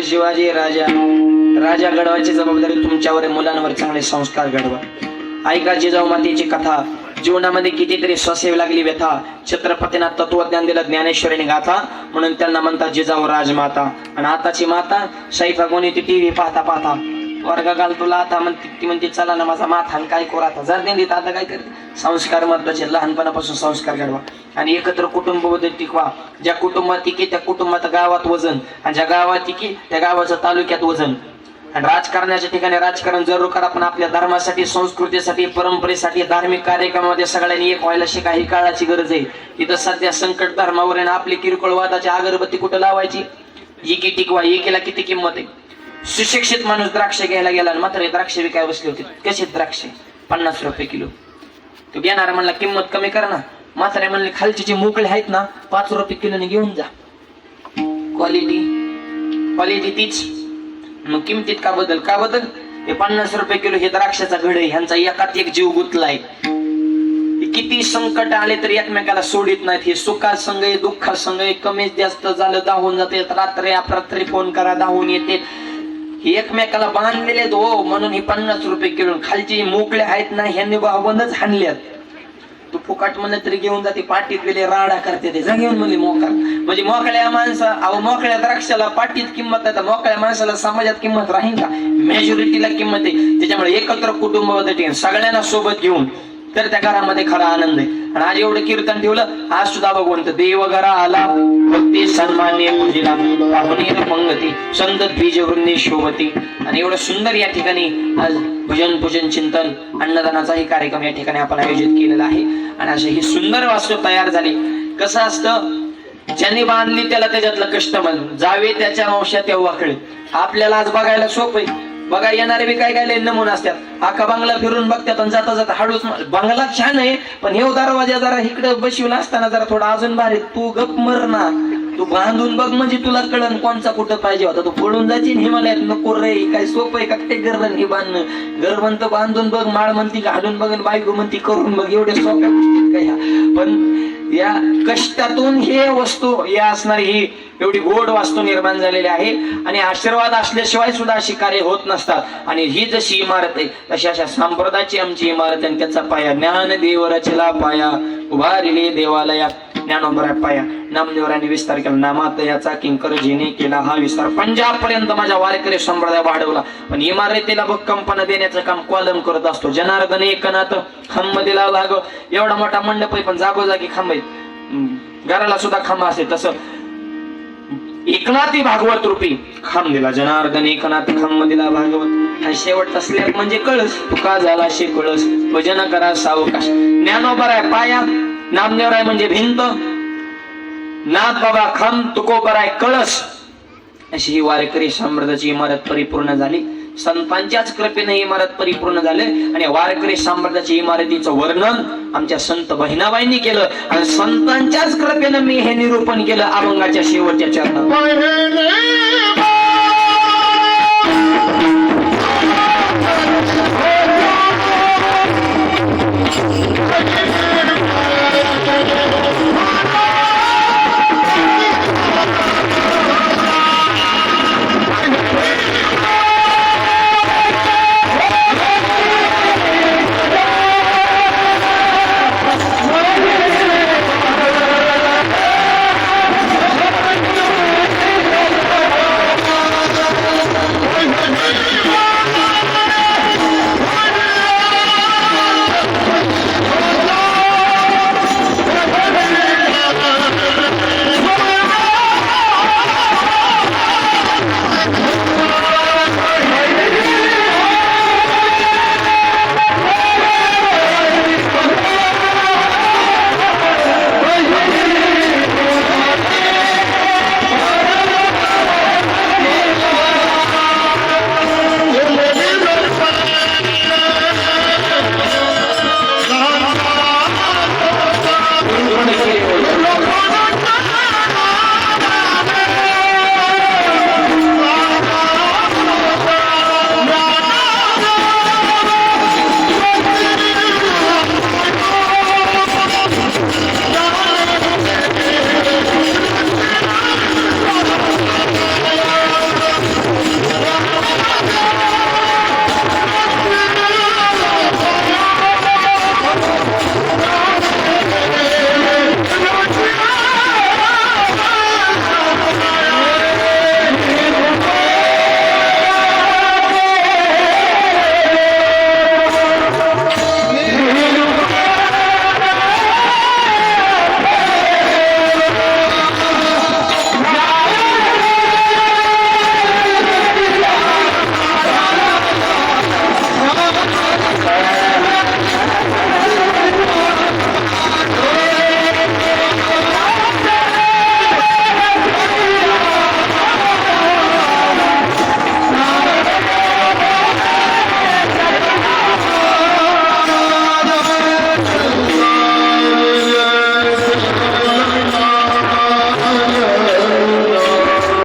शिवाजी राजा राजा घडवायची जबाबदारी तुमच्यावर आहे. मुलांवर चांगले संस्कार घडवा. ऐका जिजाऊ मातेची कथा. जीवनामध्ये कितीतरी सोसावी लागली व्यथा. छत्रपतींना तत्वज्ञान दिलं ज्ञानेश्वरीने गाथा, म्हणून त्यांना म्हणतात जिजाऊ राजमाता. आणि आताची माता सैफा कोणी ती टीव्ही पाहता पाहता वर्ग घाल तुला आता म्हणते, ती म्हणते चला ना माझा माथा काय करू आता जर देत आता काय करते. संस्कार महत्वाचे. लहानपणापासून संस्कार घडवा आणि एकत्र कुटुंब टिकवा. ज्या कुटुंबात टिकी त्या कुटुंबात गावात वजन, आणि ज्या गावात टिकी त्या गावाचं तालुक्यात वजन. आणि राजकारणाच्या ठिकाणी राजकारण जरूर करा, पण आपल्या धर्मासाठी, संस्कृतीसाठी, परंपरेसाठी, धार्मिक कार्यक्रमामध्ये सगळ्यांनी एक व्हायला शिका. ही काळाची गरज आहे. इथं सध्या संकट धर्मावर आहे. आपली किरकोळ वादाची अगरबत्ती कुठं लावायची. एकी टिकवा. एकीला किती किंमत आहे. सुशिक्षित माणूस द्राक्ष घ्यायला गेला, मात्र द्राक्ष विकाय बसले होते. कसे द्राक्ष 50 रुपये किलो. तो घेणारा म्हणला किंमत कमी कर ना. म्हातारे म्हणले खालची जी मोकळे आहेत ना 5 रुपये किलोने घेऊन जा. क्वालिटी तीच. मग किमतीत का बदल हे 50 रुपये किलो हे द्राक्षाचा घड आहे. ह्यांचा एकात एक जीव गुंतलाय. किती संकट आले तरी एकमेकाला सोडित नाहीत. हे सुखा संग आहे, दुःखा संग आहे. कमी जास्त झालं धावून जाते. रात्री अपरात्री फोन करा धावून येते. हे एकमेकाला बांधलेले हो. म्हणून ही 50 रुपये किलो. खालची मोकळे आहेत ना ह्यांनी बंदच हाणल्यात. तू फुकाट म्हणलं तरी घेऊन जाते. पाटीत गेले राडा करते ते जा घेऊन म्हणले मोकार. म्हणजे मोकळ्या माणसा अहो मोकळ्या द्राक्षाला पाटीत किंमत आहे, मोकळ्या माणसाला समाजात किंमत राहील का. मेजॉरिटीला किंमत आहे. त्याच्यामुळे एकत्र कुटुंब सगळ्यांना सोबत घेऊन तर त्या घरामध्ये खरा आनंद आहे. आणि आज एवढं कीर्तन ठेवलं. आज सुद्धा भगवंत देव घरा आला भक्ती सन्मान्य पूजिला पंगती संत द्विज वृंदे शोभती. आणि एवढं सुंदर या ठिकाणी आज भजन पूजन चिंतन अन्नदानाचाही कार्यक्रम या ठिकाणी आपण आयोजित केलेला आहे. आणि अशी ही सुंदर वास्तू तयार झाली. कसं असतं ज्यांनी बांधली त्याला त्याच्यातलं कष्ट म्हणून जावे त्याच्या वंशात तेव्हा कळेल. आपल्याला आज बघायला सोपं आहे. बघा येणारे बी काय काय नमुना असतात. अख्खा बंगला फिरून बघतात आणि जाता जाता हळूच बंगला छान आहे पण हे दरवाजा जरा इकडे बसवला असताना जरा थोडा अजून भारी. तू गप मर ना. तू बांधून बघ म्हणजे तुला कळण कोणचा कुठं पाहिजे होता. तू पळून जायची हिमालयात नको रे. काय सोपं आहे का काय गरण हे बांधणं. घर म्हणतं बांधून बघ, माळ म्हणती घालून बघ, बायको म्हणती करून बघ. एवढ्या सोप्या गोष्टी काय ह्या. पण या कष्टातून हे वस्तू या असणारी ही एवढी गोड वास्तू निर्माण झालेली आहे. आणि आशीर्वाद असल्याशिवाय सुद्धा अशी कार्य होत नसतात. आणि ही जशी इमारत आहे तशी अशा संप्रदायाची आमची इमारत आहे. त्याचा पाया ज्ञान देव रचला पाया उभारिले देवालया ज्ञानोबरा पाया नामदेवराने विस्तार केला. नामात याचा किंकर जिने केला हा विस्तार. पंजाब पर्यंत माझ्या वारकरी संप्रदाय वाढवला. पण इमारतीला भक्कमपणा देण्याचं काम कॉलम करत असतो. जनार्दन एकनाथ खांब दिला लाग. एवढा मोठा मंडप आहे पण जागोजागी खांब आहेत. घराला सुद्धा खांब असे. तसं एकनाथी भागवत रूपी खांब दिला. जनार्दन एकनाथ खांब दिला भागवत. आणि शेवट असल्यात म्हणजे कळस. तुका झाला शे कळस भजन करा सावकाश. ज्ञानोबराय पाया नामदेवराय म्हणजे भिंत. नाथ बाबा खांब तुकोबराय कळस. अशी ही वारकरी संप्रदायाची इमारत परिपूर्ण झाली. संतांच्याच कृपेने इमारत परिपूर्ण झाले. आणि वारकरी संप्रदायाच्या इमारतीचं वर्णन आमच्या संत बहिणाबाईंनी केलं. आणि संतांच्याच कृपेने मी हे निरूपण केलं अभंगाच्या शेवटच्या चरणात.